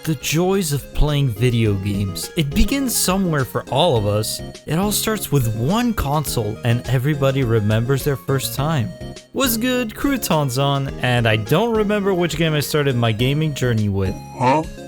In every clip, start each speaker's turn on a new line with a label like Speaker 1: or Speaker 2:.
Speaker 1: The joys of playing video games. It begins somewhere for all of us. It all starts with one console and everybody remembers their first time. What's good? Crouton's on, and I don't remember which game I started my gaming journey with.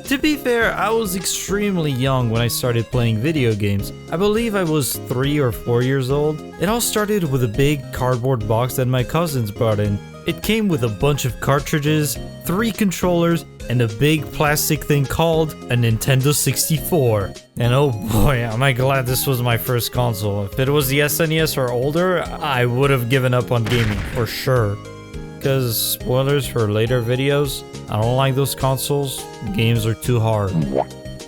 Speaker 1: To be fair, I was extremely young when I started playing video games. I believe I was 3 or 4 years old. It all started with a big cardboard box that my cousins brought in. It came with a bunch of cartridges, 3 controllers, and a big plastic thing called a Nintendo 64. And oh boy, am I glad this was my first console. If it was the SNES or older, I would have given up on gaming for sure. Because, spoilers for later videos, I don't like those consoles, games are too hard.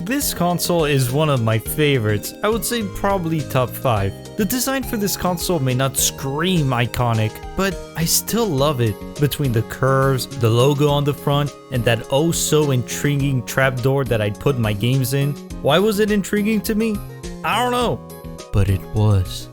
Speaker 1: This console is one of my favorites, I would say probably top 5. The design for this console may not scream iconic, but I still love it. Between the curves, the logo on the front, and that oh so intriguing trapdoor that I'd put my games in. Why was it intriguing to me? I don't know, but it was.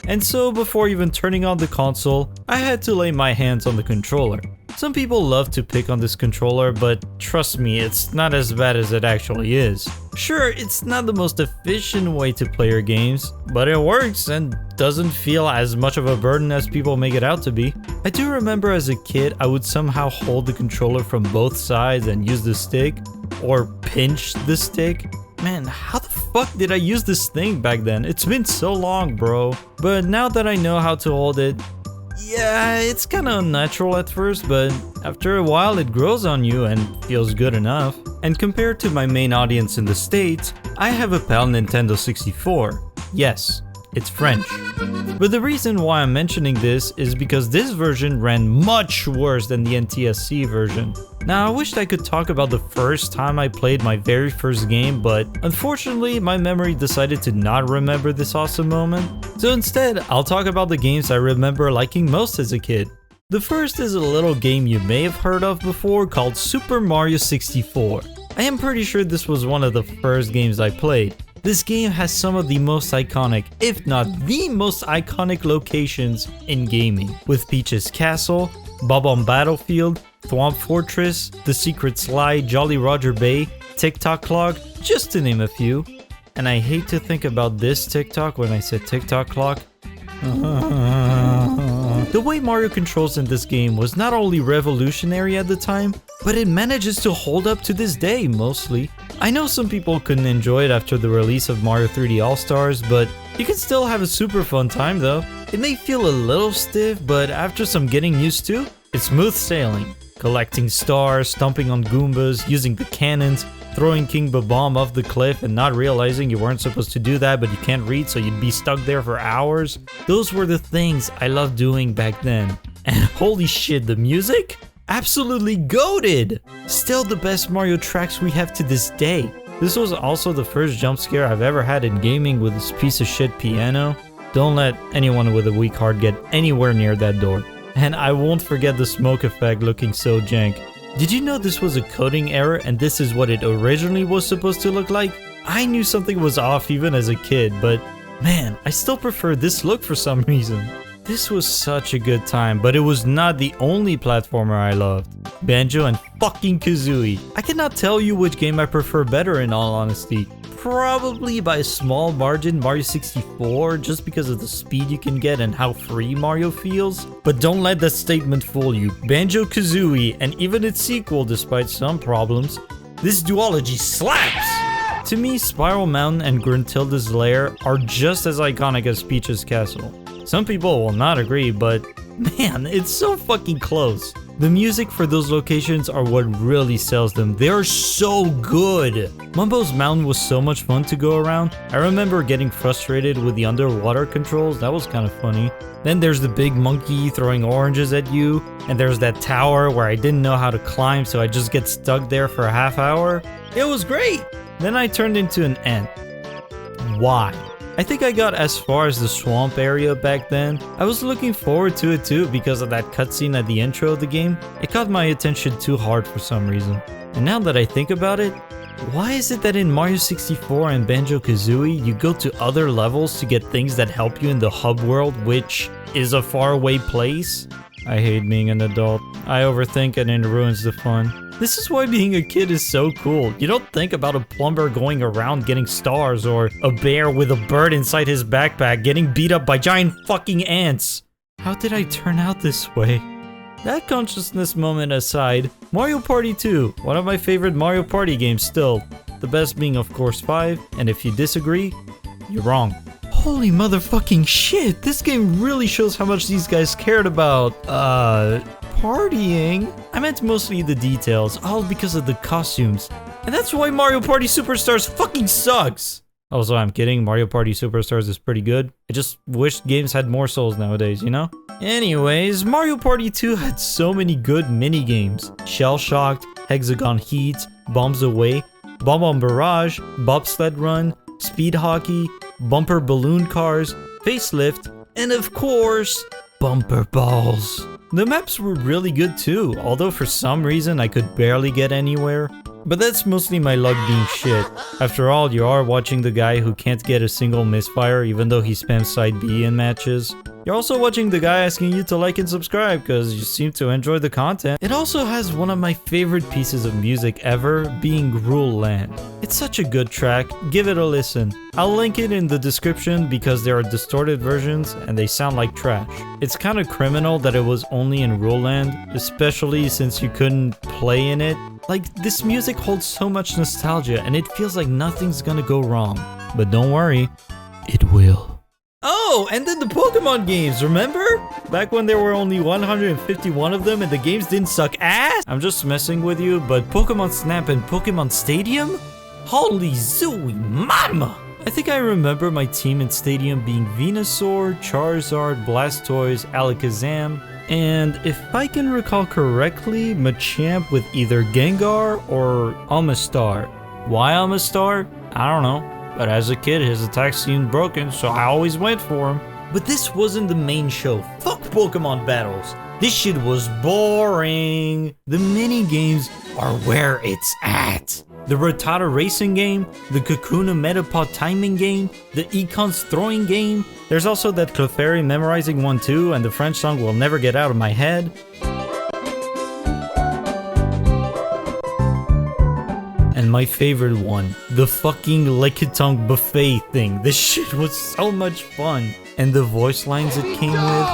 Speaker 1: And so before even turning on the console, I had to lay my hands on the controller. Some people love to pick on this controller, but trust me, it's not as bad as it actually is. Sure, it's not the most efficient way to play your games, but it works and doesn't feel as much of a burden as people make it out to be. I do remember as a kid, I would somehow hold the controller from both sides and use the stick, or pinch the stick. Man, how the fuck did I use this thing back then? It's been so long, bro. But now that I know how to hold it, yeah, it's kinda unnatural at first, but after a while it grows on you and feels good enough. And compared to my main audience in the States, I have a PAL Nintendo 64. Yes, it's French. But the reason why I'm mentioning this is because this version ran much worse than the NTSC version. Now, I wished I could talk about the first time I played my very first game, but unfortunately, my memory decided to not remember this awesome moment. So instead, I'll talk about the games I remember liking most as a kid. The first is a little game you may have heard of before called Super Mario 64. I am pretty sure this was one of the first games I played. This game has some of the most iconic, if not the most iconic locations in gaming, with Peach's Castle, Bob-omb Battlefield, Thwomp Fortress, The Secret Slide, Jolly Roger Bay, TikTok Clock, just to name a few. And I hate to think about this TikTok when I said TikTok Clock. The way Mario controls in this game was not only revolutionary at the time, but it manages to hold up to this day mostly. I know some people couldn't enjoy it after the release of Mario 3D All-Stars, but you can still have a super fun time though. It may feel a little stiff, but after some getting used to, it's smooth sailing. Collecting stars, stomping on Goombas, using the cannons, throwing King Bob-omb off the cliff and not realizing you weren't supposed to do that but you can't read so you'd be stuck there for hours. Those were the things I loved doing back then. And holy shit, the music? Absolutely goated! Still the best Mario tracks we have to this day. This was also the first jump scare I've ever had in gaming with this piece of shit piano. Don't let anyone with a weak heart get anywhere near that door. And I won't forget the smoke effect looking so jank. Did you know this was a coding error and this is what it originally was supposed to look like? I knew something was off even as a kid, but man, I still prefer this look for some reason. This was such a good time, but it was not the only platformer I loved. Banjo and fucking Kazooie. I cannot tell you which game I prefer better in all honesty. Probably by a small margin Mario 64 just because of the speed you can get and how free Mario feels. But don't let that statement fool you. Banjo-Kazooie and even its sequel despite some problems, this duology slaps! To me, Spiral Mountain and Gruntilda's Lair are just as iconic as Peach's Castle. Some people will not agree, but man, it's so fucking close. The music for those locations are what really sells them. They are so good. Mumbo's Mountain was so much fun to go around. I remember getting frustrated with the underwater controls. That was kind of funny. Then there's the big monkey throwing oranges at you. And there's that tower where I didn't know how to climb, so I just get stuck there for a half hour. It was great. Then I turned into an ant. Why? I think I got as far as the swamp area back then. I was looking forward to it too because of that cutscene at the intro of the game. It caught my attention too hard for some reason. And now that I think about it, why is it that in Mario 64 and Banjo-Kazooie you go to other levels to get things that help you in the hub world, which is a faraway place? I hate being an adult. I overthink and it ruins the fun. This is why being a kid is so cool. You don't think about a plumber going around getting stars or a bear with a bird inside his backpack getting beat up by giant fucking ants. How did I turn out this way? That consciousness moment aside, Mario Party 2, one of my favorite Mario Party games still. The best being of course 5, and if you disagree, you're wrong. Holy motherfucking shit, this game really shows how much these guys cared about, partying. I meant mostly the details, all because of the costumes. And that's why Mario Party Superstars fucking sucks! Also, I'm kidding, Mario Party Superstars is pretty good. I just wish games had more souls nowadays, you know? Anyways, Mario Party 2 had so many good mini-games. Shell Shocked, Hexagon Heat, Bombs Away, Bomb on Barrage, Bobsled Run, Speed Hockey, Bumper Balloon Cars, Facelift, and of course, Bumper Balls. The maps were really good too, although for some reason I could barely get anywhere. But that's mostly my luck being shit. After all, you are watching the guy who can't get a single misfire even though he spams side B in matches. You're also watching the guy asking you to like and subscribe because you seem to enjoy the content. It also has one of my favorite pieces of music ever, being Rule Land. It's such a good track, give it a listen. I'll link it in the description because there are distorted versions and they sound like trash. It's kind of criminal that it was only in Rule Land, especially since you couldn't play in it. Like, this music holds so much nostalgia and it feels like nothing's gonna go wrong. But don't worry, it will. Oh, and then the Pokemon games, remember? Back when there were only 151 of them and the games didn't suck ass? I'm just messing with you, but Pokemon Snap and Pokemon Stadium? Holy zooey mama! I think I remember my team in Stadium being Venusaur, Charizard, Blastoise, Alakazam, and if I can recall correctly, Machamp with either Gengar or Amistar. Why Amistar? I don't know. But as a kid, his attacks seemed broken, so I always went for him. But this wasn't the main show. Fuck Pokemon battles. This shit was boring. The mini-games are where it's at. The Rattata racing game, the Kakuna Metapod timing game, the Econs throwing game. There's also that Clefairy memorizing one too, and the French song will never get out of my head. And my favorite one, the fucking Lickitung buffet thing. This shit was so much fun. And the voice lines it came with.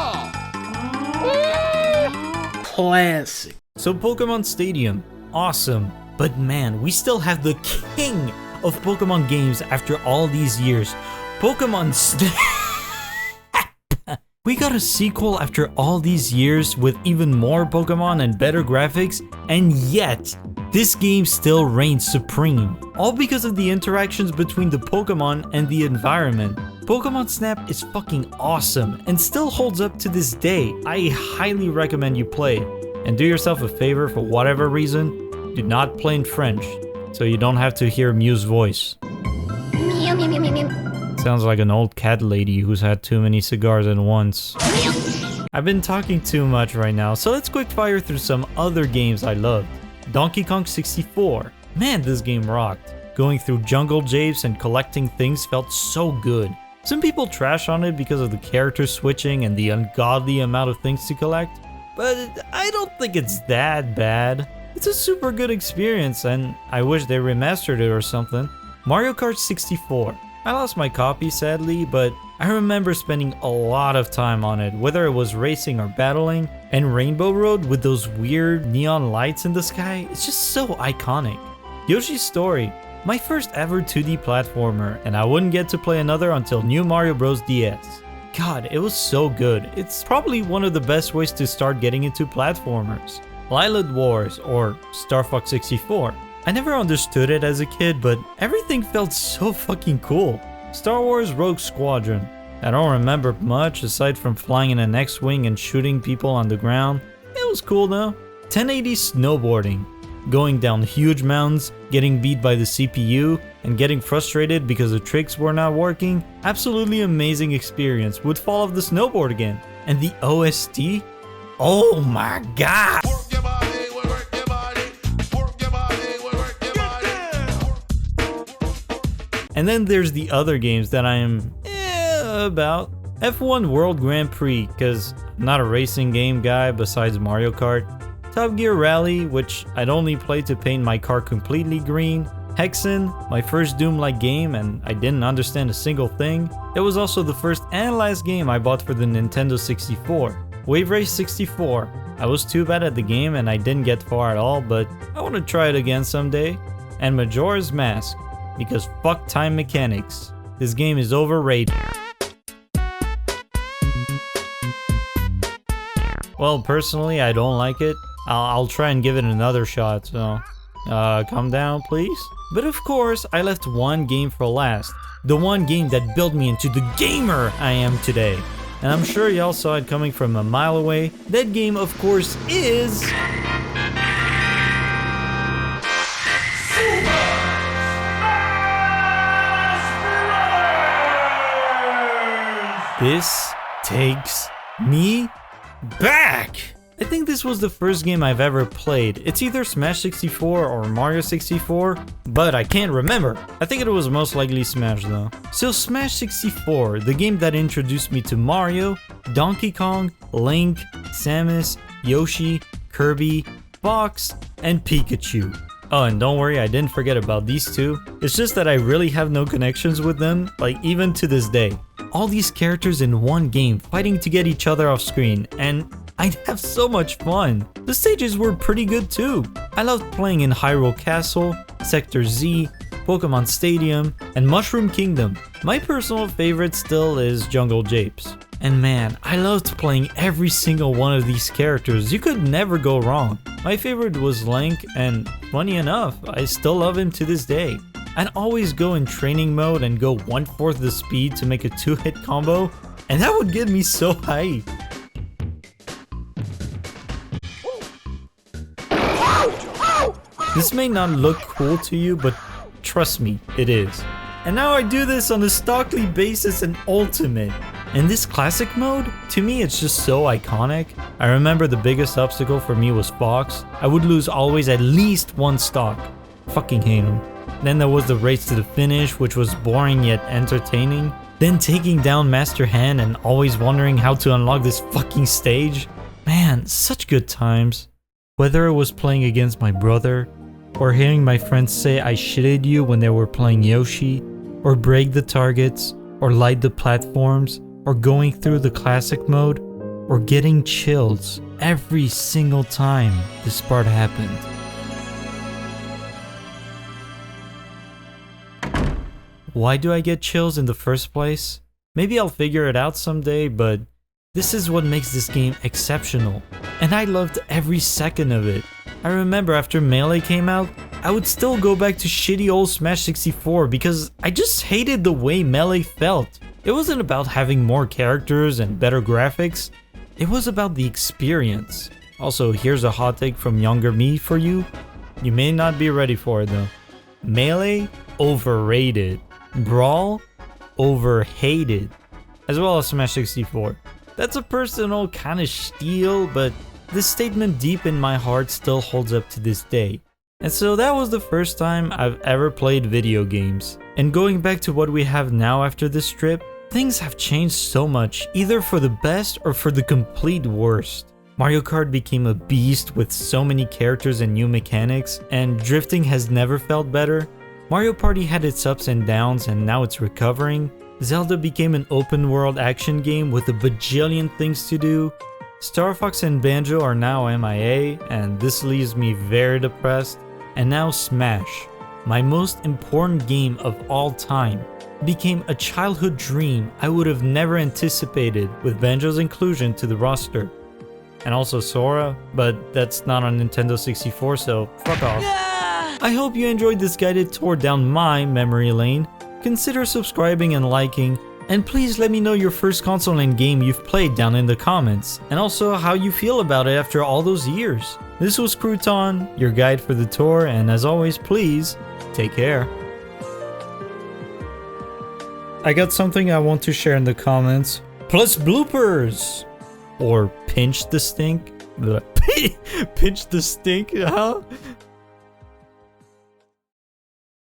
Speaker 1: Classic. So Pokemon Stadium, awesome. But man, we still have the king of Pokemon games after all these years. Pokemon Snap. We got a sequel after all these years with even more Pokemon and better graphics, and yet, this game still reigns supreme. All because of the interactions between the Pokemon and the environment. Pokemon Snap is fucking awesome and still holds up to this day. I highly recommend you play it. And do yourself a favor, for whatever reason, do not play in French, so you don't have to hear Mew's voice. Sounds like an old cat lady who's had too many cigars at once. I've been talking too much right now, so let's quick fire through some other games I loved. Donkey Kong 64. Man, this game rocked. Going through jungle japes and collecting things felt so good. Some people trash on it because of the character switching and the ungodly amount of things to collect, but I don't think it's that bad. It's a super good experience and I wish they remastered it or something. Mario Kart 64. I lost my copy sadly, but I remember spending a lot of time on it, whether it was racing or battling. And Rainbow Road with those weird neon lights in the sky, it's just so iconic. Yoshi's Story, my first ever 2D platformer, and I wouldn't get to play another until New Mario Bros. DS. God, it was so good. It's probably one of the best ways to start getting into platformers. Lilith Wars, or Star Fox 64. I never understood it as a kid, but everything felt so fucking cool. Star Wars Rogue Squadron. I don't remember much aside from flying in an X-Wing and shooting people on the ground. It was cool though. 1080 Snowboarding. Going down huge mountains, getting beat by the CPU, and getting frustrated because the tricks were not working. Absolutely amazing experience. Would fall off the snowboard again. And the OST? Oh my god! And then there's the other games that I am about. F1 World Grand Prix, because I'm not a racing game guy besides Mario Kart. Top Gear Rally, which I'd only played to paint my car completely green. Hexen, my first Doom-like game and I didn't understand a single thing. It was also the first and last game I bought for the Nintendo 64. Wave Race 64. I was too bad at the game and I didn't get far at all, but I want to try it again someday. And Majora's Mask, because fuck time mechanics. This game is overrated. Well, personally, I don't like it. I'll try and give it another shot, so calm down, please. But of course, I left one game for last. The one game that built me into the gamer I am today. And I'm sure y'all saw it coming from a mile away. That game, of course, is... This takes me back! I think this was the first game I've ever played. It's either Smash 64 or Mario 64, but I can't remember. I think it was most likely Smash though. So Smash 64, the game that introduced me to Mario, Donkey Kong, Link, Samus, Yoshi, Kirby, Fox, and Pikachu. Oh, and don't worry, I didn't forget about these two. It's just that I really have no connections with them, like even to this day. All these characters in one game fighting to get each other off screen, and I'd have so much fun. The stages were pretty good too. I loved playing in Hyrule Castle, Sector Z, Pokemon Stadium, and Mushroom Kingdom. My personal favorite still is Jungle Japes. And man, I loved playing every single one of these characters. You could never go wrong. My favorite was Link, and funny enough, I still love him to this day. I'd always go in training mode and go 1/4 the speed to make a 2-hit combo, and that would get me so hyped. This may not look cool to you, but trust me, it is. And now I do this on a stockly basis in Ultimate. In this classic mode, to me it's just so iconic. I remember the biggest obstacle for me was Fox. I would lose always at least one stock. Fucking hate him. Then there was the race to the finish, which was boring yet entertaining. Then taking down Master Hand and always wondering how to unlock this fucking stage. Man, such good times. Whether it was playing against my brother, or hearing my friends say I shitted you when they were playing Yoshi, or break the targets, or light the platforms, or going through the classic mode, or getting chills every single time this part happened. Why do I get chills in the first place? Maybe I'll figure it out someday, but this is what makes this game exceptional, and I loved every second of it. I remember after Melee came out, I would still go back to shitty old Smash 64 because I just hated the way Melee felt. It wasn't about having more characters and better graphics, it was about the experience. Also, here's a hot take from younger me for you. You may not be ready for it though. Melee, overrated. Brawl, overhated. As well as Smash 64. That's a personal kind of steal, but this statement deep in my heart still holds up to this day. And so that was the first time I've ever played video games. And going back to what we have now after this trip, things have changed so much, either for the best or for the complete worst. Mario Kart became a beast with so many characters and new mechanics, and drifting has never felt better. Mario Party had its ups and downs and now it's recovering. Zelda became an open world action game with a bajillion things to do. Star Fox and Banjo are now MIA, and this leaves me very depressed. And now Smash, my most important game of all time, became a childhood dream I would have never anticipated with Banjo's inclusion to the roster. And also Sora, but that's not on Nintendo 64, so fuck off. Yeah! I hope you enjoyed this guided tour down my memory lane. Consider subscribing and liking, and please let me know your first console and game you've played down in the comments, and also how you feel about it after all those years. This was Crouton, your guide for the tour, and as always, please, take care. I got something I want to share in the comments, plus bloopers! Or pinch the stink? Pinch the stink, huh?